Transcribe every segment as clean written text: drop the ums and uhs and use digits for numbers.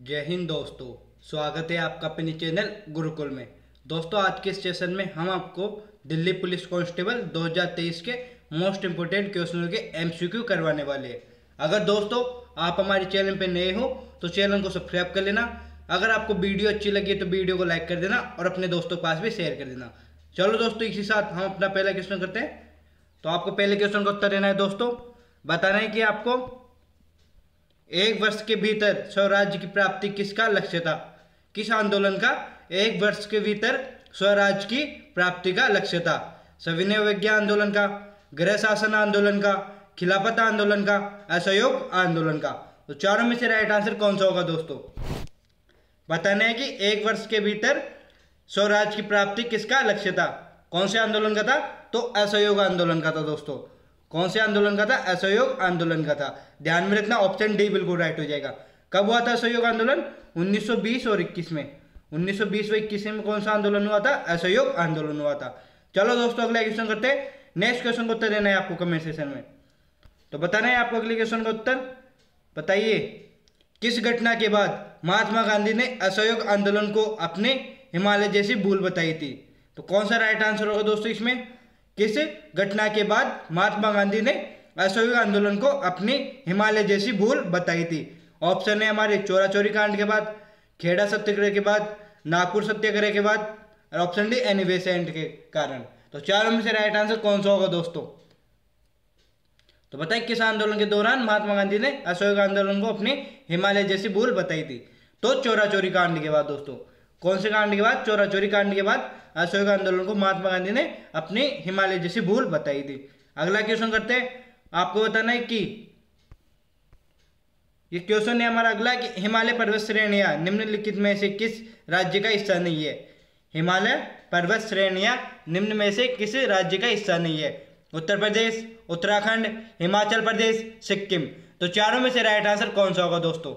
जय हिंद दोस्तों, स्वागत है आपका अपने चैनल गुरुकुल में। दोस्तों, आज के इस सेशन में हम आपको दिल्ली पुलिस कांस्टेबल 2023 के मोस्ट इंपोर्टेंट क्वेश्चनों के एमसीक्यू करवाने वाले हैं। अगर दोस्तों आप हमारे चैनल पर नए हो तो चैनल को सब्सक्राइब कर लेना। अगर आपको वीडियो अच्छी लगी तो वीडियो को लाइक कर देना और अपने दोस्तों के पास भी शेयर कर देना। चलो दोस्तों, इसी साथ हम अपना पहला क्वेश्चन करते हैं। तो आपको पहले क्वेश्चन का उत्तर देना है। दोस्तों, बताना है कि आपको एक वर्ष के भीतर स्वराज्य की प्राप्ति किसका लक्ष्य था। किस आंदोलन का एक वर्ष के भीतर स्वराज्य की प्राप्ति का लक्ष्य था? सविनय अवज्ञा आंदोलन का, गृह शासन आंदोलन का, खिलाफत आंदोलन का, असहयोग आंदोलन का। तो चारों में से राइट आंसर कौन सा होगा दोस्तों? बताना है कि एक वर्ष के भीतर स्वराज्य की प्राप्ति किसका लक्ष्य था। कौन से आंदोलन का था? तो असहयोग आंदोलन का था दोस्तों। कौन से आंदोलन का था? असहयोग आंदोलन का था। ध्यान में रखना, ऑप्शन डी बिल्कुल राइट हो जाएगा। कब हुआ था असहयोग आंदोलन? 1920 और 21 में। 1920 व 21 में कौन सा आंदोलन हुआ था? असहयोग आंदोलन हुआ था। चलो दोस्तों, अगला क्वेश्चन करते हैं। नेक्स्ट क्वेश्चन का उत्तर देना है आपको कमेंट सेक्शन में। तो बताना है आपको अगले क्वेश्चन का उत्तर। बताइए, किस घटना के बाद महात्मा गांधी ने असहयोग आंदोलन को अपने हिमालय जैसी भूल बताई थी? तो कौन सा राइट आंसर होगा दोस्तों इसमें? किस घटना के बाद महात्मा गांधी ने असहयोग आंदोलन को अपनी हिमालय जैसी भूल बताई थी? ऑप्शन है हमारे चोरा चोरी कांड के बाद, खेड़ा सत्याग्रह के बाद, नागपुर सत्याग्रह के बाद, और ऑप्शन डी एनी बेसेंट के कारण। तो चारों में से राइट आंसर कौन सा होगा दोस्तों? तो बताइए, किस आंदोलन के दौरान महात्मा गांधी ने असहयोग आंदोलन को अपनी हिमालय जैसी भूल बताई थी? तो चोरा चोरी कांड के बाद दोस्तों। कौन से कांड के बाद? चोरा चोरी कांड के बाद असहयोग आंदोलन को महात्मा गांधी ने अपनी हिमालय जैसी भूल बताई थी। अगला क्वेश्चन करते हैं। आपको बताना है कि ये क्वेश्चन है हमारा अगला कि हिमालय पर्वत श्रेणियां निम्नलिखित में से किस राज्य का हिस्सा नहीं है? हिमालय पर्वत श्रेणियां निम्न में से किस राज्य का हिस्सा नहीं है? उत्तर प्रदेश, उत्तराखंड, हिमाचल प्रदेश, सिक्किम। तो चारों में से राइट आंसर कौन सा होगा दोस्तों?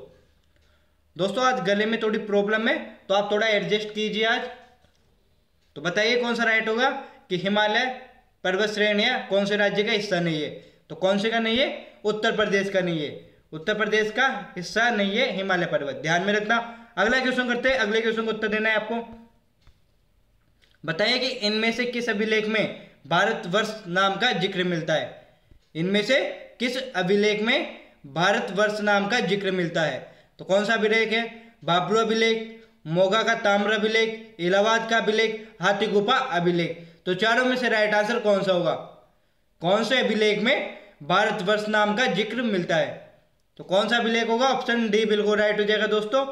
दोस्तों, आज गले में थोड़ी प्रॉब्लम है तो आप थोड़ा एडजस्ट कीजिए आज। तो बताइए कौन सा राइट होगा कि हिमालय पर्वत श्रेणियां कौन से राज्य का हिस्सा नहीं है? तो कौन से का नहीं है? उत्तर प्रदेश का नहीं है। उत्तर प्रदेश का हिस्सा नहीं है हिमालय पर्वत। ध्यान में रखना। अगला क्वेश्चन करते हैं। अगले क्वेश्चन को उत्तर देना है आपको। बताइए कि इनमें से किस अभिलेख में भारतवर्ष नाम का जिक्र मिलता है? इनमें से किस अभिलेख में भारतवर्ष नाम का जिक्र मिलता है? तो कौन सा अभिलेख है? बाबरू अभिलेख, मोगा का ताम्र अभिलेख, इलाहाबाद का अभिलेख, हाथी गुफा अभिलेख। तो चारों में से राइट आंसर कौन सा होगा? कौन से अभिलेख में भारतवर्ष नाम का जिक्र मिलता है? तो कौन सा अभिलेख होगा? ऑप्शन डी बिल्कुल राइट हो जाएगा दोस्तों।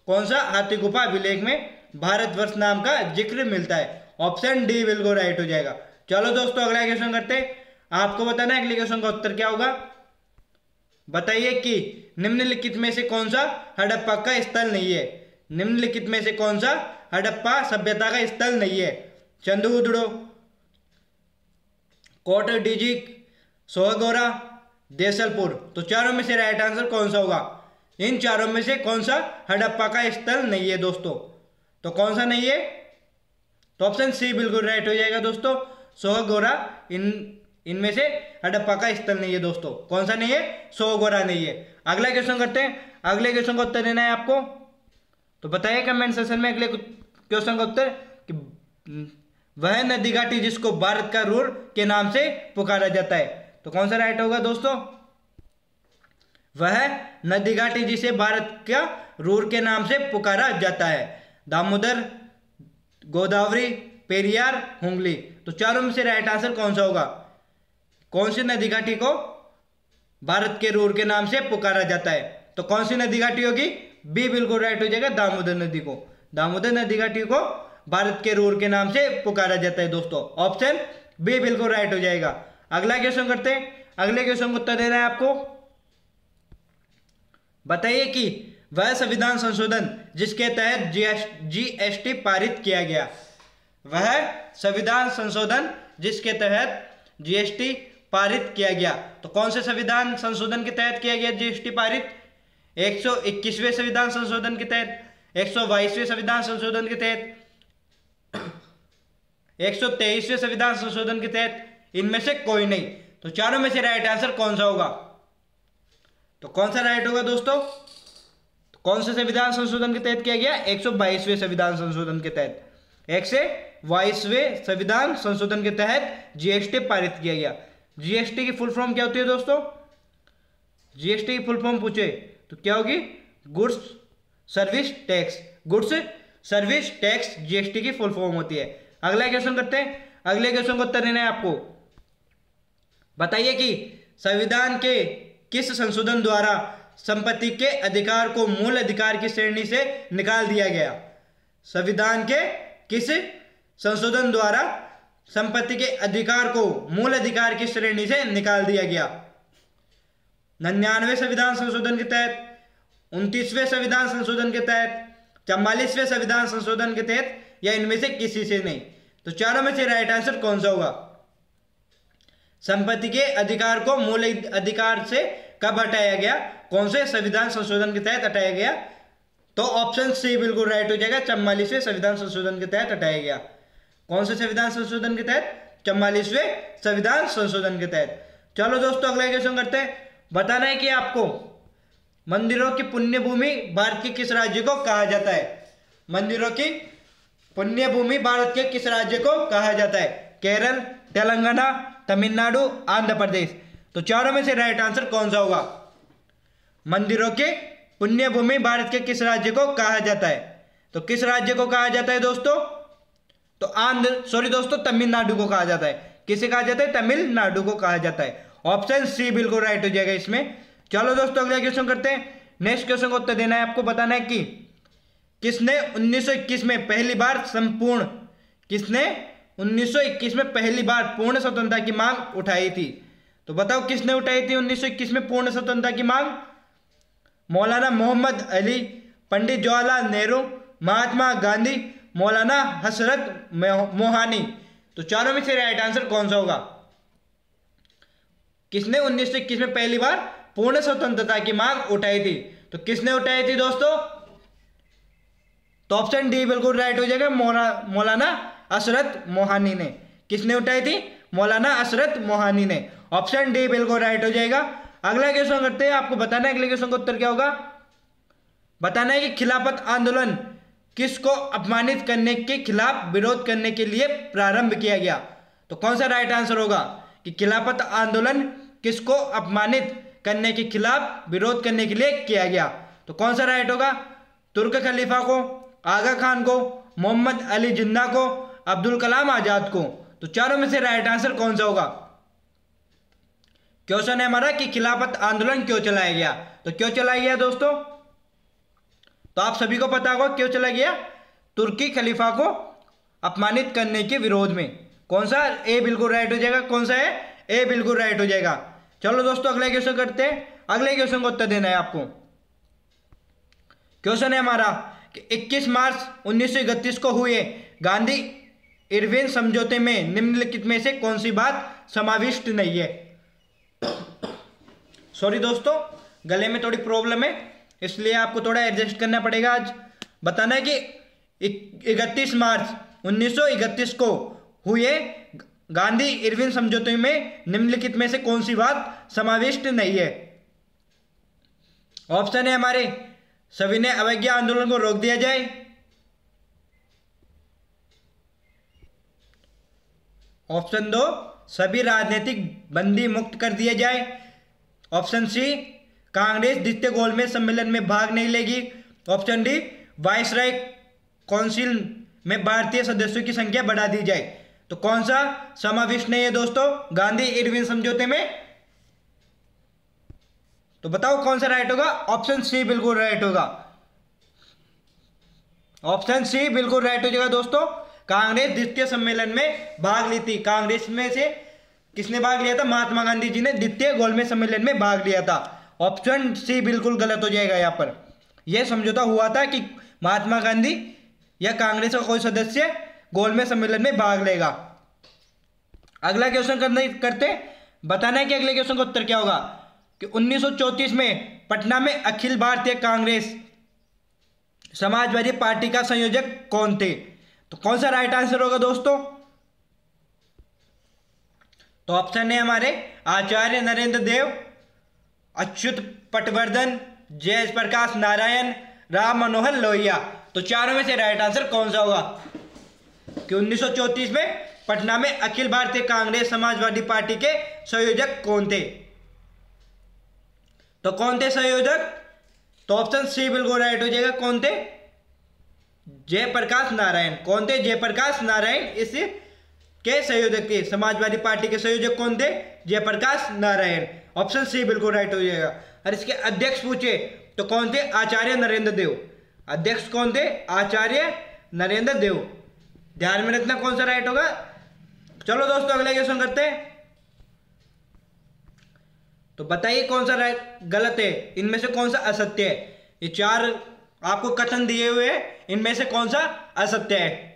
कौन सा? हाथी गुफा अभिलेख में भारतवर्ष नाम का जिक्र मिलता है। ऑप्शन डी बिल्कुल राइट हो जाएगा। चलो दोस्तों, अगला क्वेश्चन करते हैं। आपको बताना है अगले क्वेश्चन का उत्तर क्या होगा। बताइए कि निम्नलिखित में से कौन सा हड़प्पा का स्थल नहीं है? निम्नलिखित में से कौन सा हड़प्पा सभ्यता का स्थल नहीं है? चंद्रगुप्त, कोट डिजिक, सोहगोरा, देसलपुर। तो चारों में से राइट आंसर कौन सा होगा? इन चारों में से कौन सा हड़प्पा का स्थल नहीं है दोस्तों? तो कौन सा नहीं है? तो ऑप्शन सी बिल्कुल राइट हो जाएगा दोस्तों। सोहगोरा इनमें से हड़प्पा का स्थल नहीं है दोस्तों। कौन सा नहीं है? सोहगोरा नहीं है। अगला क्वेश्चन करते हैं। अगले क्वेश्चन का उत्तर देना है आपको। तो बताइए कमेंट सेक्शन में अगले क्वेश्चन का उत्तर कि वह नदी घाटी जिसको भारत का रूर के नाम से पुकारा जाता है। तो कौन सा राइट होगा दोस्तों? वह नदी घाटी जिसे भारत का रूर के नाम से पुकारा जाता है। दामोदर, गोदावरी, पेरियार, हुगली। तो चारों में से राइट आंसर कौन सा होगा? कौन सी नदी घाटी को भारत के रूर के नाम से पुकारा जाता है? तो कौन सी नदी घाटी होगी? बी बिल्कुल राइट हो जाएगा, दामोदर नदी को। दामोदर नदी घाटी को भारत के रूर के नाम से पुकारा जाता है दोस्तों। ऑप्शन बी बिल्कुल राइट हो जाएगा। अगला क्वेश्चन करते हैं। अगले क्वेश्चन को उत्तर देना है आपको। बताइए कि वह संविधान संशोधन जिसके तहत जीएसटी पारित किया गया। वह संविधान संशोधन जिसके तहत जीएसटी पारित किया गया। तो कौन से संविधान संशोधन के तहत किया गया जीएसटी पारित? 121वें संविधान संशोधन के तहत, 122वें संविधान संशोधन के तहत, 123वें संविधान संशोधन के तहत? इनमें से कोई नहीं। तो चारों में से राइट आंसर कौन सा होगा? तो कौन सा राइट होगा दोस्तों? कौन से संविधान संशोधन के तहत किया गया? 122वें संविधान संशोधन के तहत, 122वें संविधान संशोधन के तहत जीएसटी पारित किया गया। जीएसटी की फुल फॉर्म क्या होती है दोस्तों? जीएसटी की फुल फॉर्म पूछे तो क्या होगी? Goods service tax. Goods service tax GST की फुल फॉर्म होती है। अगला क्वेश्चन करते हैं। अगले क्वेश्चन को उत्तर देना है आपको। बताइए कि संविधान के किस संशोधन द्वारा संपत्ति के अधिकार को मूल अधिकार की श्रेणी से निकाल दिया गया? संविधान के किस संशोधन द्वारा संपत्ति के अधिकार को मूल अधिकार की श्रेणी से निकाल दिया गया? 99वें संविधान संशोधन के तहत, 29वें संविधान संशोधन के तहत, 44वें संविधान संशोधन के तहत, या इनमें से किसी से नहीं? तो चारों में से राइट आंसर कौन सा होगा? संपत्ति के अधिकार को मूल अधिकार से कब हटाया गया? कौन से संविधान संशोधन के तहत हटाया गया? तो ऑप्शन सी बिल्कुल राइट हो जाएगा, 44वें संविधान संशोधन के तहत हटाया गया। कौन से संविधान संशोधन के तहत? 44वें संविधान संशोधन के तहत। चलो दोस्तों अगला क्वेश्चन करते हैं। बताना है कि आपको मंदिरों की पुण्य भूमि भारत के किस राज्य को कहा जाता है? मंदिरों की पुण्य भूमि भारत के किस राज्य को कहा जाता है? केरल, तेलंगाना, तमिलनाडु, आंध्र प्रदेश। तो चारों में से राइट आंसर कौन सा होगा? मंदिरों के पुण्य भूमि भारत के किस राज्य को कहा जाता है? तो किस राज्य को कहा जाता है दोस्तों? तो तमिलनाडु को कहा जाता है। किसे कहा जाता है? तमिलनाडु को कहा जाता है। ऑप्शन सी बिल्कुल राइट हो जाएगा इसमें। चलो दोस्तों अगला क्वेश्चन करते हैं। नेक्स्ट क्वेश्चन को उत्तर देना है आपको। बताना है कि किसने 1921 में पहली बार पूर्ण स्वतंत्रता की मांग उठाई थी? तो बताओ किसने उठाई थी 1921 में पूर्ण स्वतंत्रता की मांग? मौलाना मोहम्मद अली, पंडित जवाहरलाल नेहरू, महात्मा गांधी, मौलाना हसरत मोहानी। तो चारों में से राइट आंसर कौन सा होगा? किसने 1921 में पहली बार पूर्ण स्वतंत्रता की मांग उठाई थी? तो किसने उठाई थी दोस्तों? तो ऑप्शन डी बिल्कुल राइट हो जाएगा, मौलाना हसरत मोहानी ने। किसने उठाई थी? मौलाना हसरत मोहानी ने। ऑप्शन डी बिल्कुल राइट हो जाएगा। अगला क्वेश्चन करते हैं। आपको बताना है अगले क्वेश्चन का उत्तर क्या होगा। बताना है कि खिलाफत आंदोलन किसको अपमानित करने के खिलाफ विरोध करने के लिए प्रारंभ किया गया? तो कौन सा राइट आंसर होगा कि खिलाफत आंदोलन किसको अपमानित करने के खिलाफ विरोध करने के लिए किया गया? तो कौन सा राइट होगा? तुर्क खलीफा को, आगा खान को, मोहम्मद अली जिन्ना को, अब्दुल कलाम आजाद को। तो चारों में से राइट आंसर कौन सा होगा? क्वेश्चन है हमारा कि खिलाफत आंदोलन क्यों चलाया गया? तो क्यों चलाया गया दोस्तों? तो आप सभी को पता होगा क्यों चला गया। तुर्की खलीफा को अपमानित करने के विरोध में। कौन सा? ए बिल्कुल राइट हो जाएगा। कौन सा है? ए बिल्कुल राइट हो जाएगा। चलो दोस्तों अगला क्वेश्चन करते हैं। अगले क्वेश्चन को उत्तर देना है आपको। क्वेश्चन है हमारा कि 21 मार्च 1931 को हुए गांधी इरविन समझौते में निम्नलिखित में से कौन सी बात समाविष्ट नहीं है? सॉरी दोस्तों, गले में थोड़ी प्रॉब्लम है, इसलिए आपको थोड़ा एडजस्ट करना पड़ेगा आज। बताना है कि 31 मार्च 1931 को हुए गांधी इरविन समझौते में निम्नलिखित में से कौन सी बात समाविष्ट नहीं है? ऑप्शन है हमारे सविनय अवज्ञा आंदोलन को रोक दिया जाए, ऑप्शन 2 सभी राजनीतिक बंदी मुक्त कर दिया जाए, ऑप्शन सी कांग्रेस द्वितीय गोलमेज सम्मेलन में भाग नहीं लेगी, ऑप्शन डी वायसराय काउंसिल में भारतीय सदस्यों की संख्या बढ़ा दी जाए। तो कौन सा समाविष्ट नहीं है दोस्तों गांधी इरविन समझौते में? तो बताओ कौन सा राइट होगा? ऑप्शन सी बिल्कुल राइट होगा। ऑप्शन सी बिल्कुल राइट हो जाएगा दोस्तों। कांग्रेस द्वितीय सम्मेलन में भाग ली थी। कांग्रेस में से किसने भाग लिया था? महात्मा गांधी जी ने द्वितीय गोलमेज सम्मेलन में भाग लिया था। ऑप्शन सी बिल्कुल गलत हो जाएगा। यहाँ पर यह समझौता हुआ था कि महात्मा गांधी या कांग्रेस का कोई सदस्य गोलमेज सम्मेलन में भाग लेगा। अगला क्वेश्चन करते बताना है कि अगले क्वेश्चन का उत्तर क्या होगा कि 1934 में पटना में अखिल भारतीय कांग्रेस समाजवादी पार्टी का संयोजक कौन थे? तो कौन सा राइट आंसर होगा दोस्तों? तो ऑप्शन है हमारे आचार्य नरेंद्र देव, अच्युत पटवर्धन, जयप्रकाश नारायण, राम मनोहर लोहिया। तो चारों में से राइट आंसर कौन सा होगा कि 1934 में पटना में अखिल भारतीय कांग्रेस समाजवादी पार्टी के संयोजक कौन थे? तो कौन थे संयोजक? तो ऑप्शन सी बिल्कुल राइट हो जाएगा। कौन थे? जयप्रकाश नारायण। कौन थे? जयप्रकाश नारायण इस के संयोजक थे। समाजवादी पार्टी के संयोजक कौन थे? जयप्रकाश नारायण। ऑप्शन सी बिल्कुल राइट हो जाएगा। और इसके अध्यक्ष पूछे तो कौन थे? आचार्य नरेंद्र देव। अध्यक्ष कौन थे? आचार्य नरेंद्र देव। ध्यान में रखना कौन सा राइट होगा। चलो दोस्तों अगला क्वेश्चन करते हैं। तो बताइए कौन सा राइट गलत है, इनमें से कौन सा असत्य है। ये चार आपको कथन दिए हुए हैं, इनमें से कौन सा असत्य है।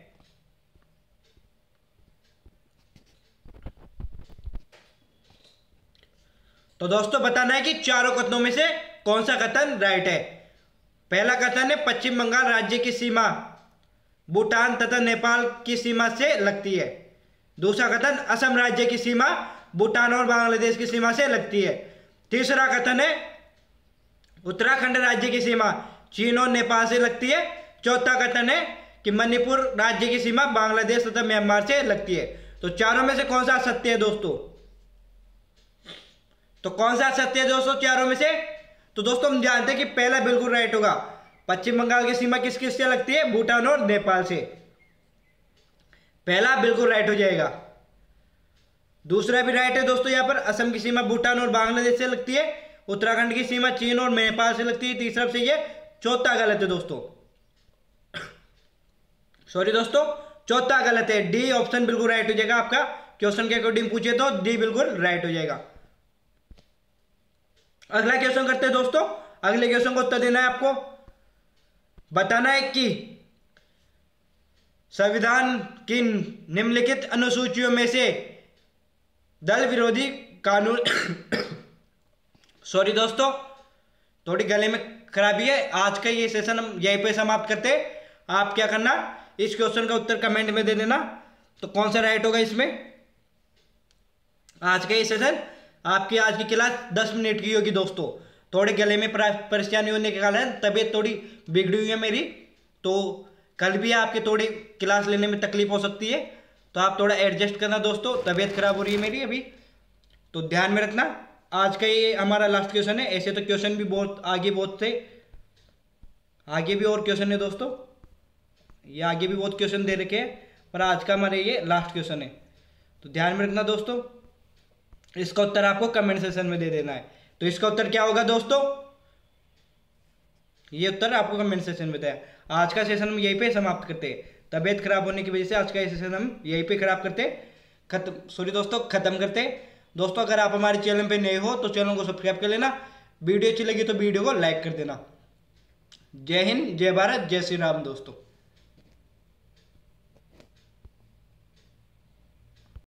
तो दोस्तों बताना है कि चारों कथनों में से कौन सा कथन राइट है। पहला कथन है पश्चिम बंगाल राज्य की सीमा भूटान तथा नेपाल की सीमा से लगती है। दूसरा कथन असम राज्य की सीमा भूटान और बांग्लादेश की सीमा से लगती है। तीसरा कथन है उत्तराखंड राज्य की सीमा चीन और नेपाल से लगती है। चौथा कथन है कि मणिपुर राज्य की सीमा बांग्लादेश तथा म्यांमार से लगती है। तो चारों में से कौन सा सत्य है दोस्तों? तो कौन सा सत्य है दोस्तों चारों में से? तो दोस्तों हम जानते हैं कि पहला बिल्कुल राइट होगा। पश्चिम बंगाल की सीमा किस किस से लगती है? भूटान और नेपाल से। पहला बिल्कुल राइट हो जाएगा। दूसरा भी राइट है दोस्तों। यहां पर असम की सीमा भूटान और बांग्लादेश से लगती है। उत्तराखंड की सीमा चीन और नेपाल से लगती है। तीसरा सही है। चौथा गलत है दोस्तों। सॉरी दोस्तों, चौथा गलत है। डी ऑप्शन बिल्कुल राइट हो जाएगा। आपका क्वेश्चन के अकॉर्डिंग पूछे तो डी बिल्कुल राइट हो जाएगा। अगला क्वेश्चन करते हैं दोस्तों। अगले क्वेश्चन को उत्तर देना है आपको। बताना है कि संविधान की निम्नलिखित अनुसूचियों में से दल विरोधी कानून सॉरी दोस्तों, थोड़ी गले में खराबी है। आज का ये सेशन हम यहीं पे समाप्त करते हैं। आप क्या करना, इस क्वेश्चन का उत्तर कमेंट में दे देना तो कौन सा राइट होगा इसमें। आज का ये सेशन आपकी आज की क्लास 10 मिनट की होगी दोस्तों। थोड़े गले में परेशानी होने के कारण तबीयत थोड़ी बिगड़ी हुई है मेरी, तो कल भी आपके थोड़ी क्लास लेने में तकलीफ हो सकती है। तो आप थोड़ा एडजस्ट करना दोस्तों, तबीयत खराब हो रही है मेरी अभी, तो ध्यान में रखना। आज का ये हमारा लास्ट क्वेश्चन है। ऐसे तो क्वेश्चन भी बहुत आगे बहुत थे, आगे भी और क्वेश्चन है दोस्तों, ये आगे भी बहुत क्वेश्चन दे रखे हैं, पर आज का हमारे ये लास्ट क्वेश्चन है। तो ध्यान में रखना दोस्तों। इसका उत्तर आपको कमेंट सेक्शन में दे देना है। तो इसका उत्तर क्या होगा दोस्तों, ये उत्तर आपको कमेंट सेक्शन में बताया। आज का सेशन हम यहीं पे समाप्त करते हैं। तबीयत खराब होने की वजह से आज का ये सेशन हम यहीं पे खराब करते खत्म करते दोस्तों। अगर आप हमारे चैनल पे नए हो तो चैनल को सब्सक्राइब कर लेना। वीडियो अच्छी लगी तो वीडियो को लाइक कर देना। जय हिंद, जय भारत, जय श्री राम दोस्तों।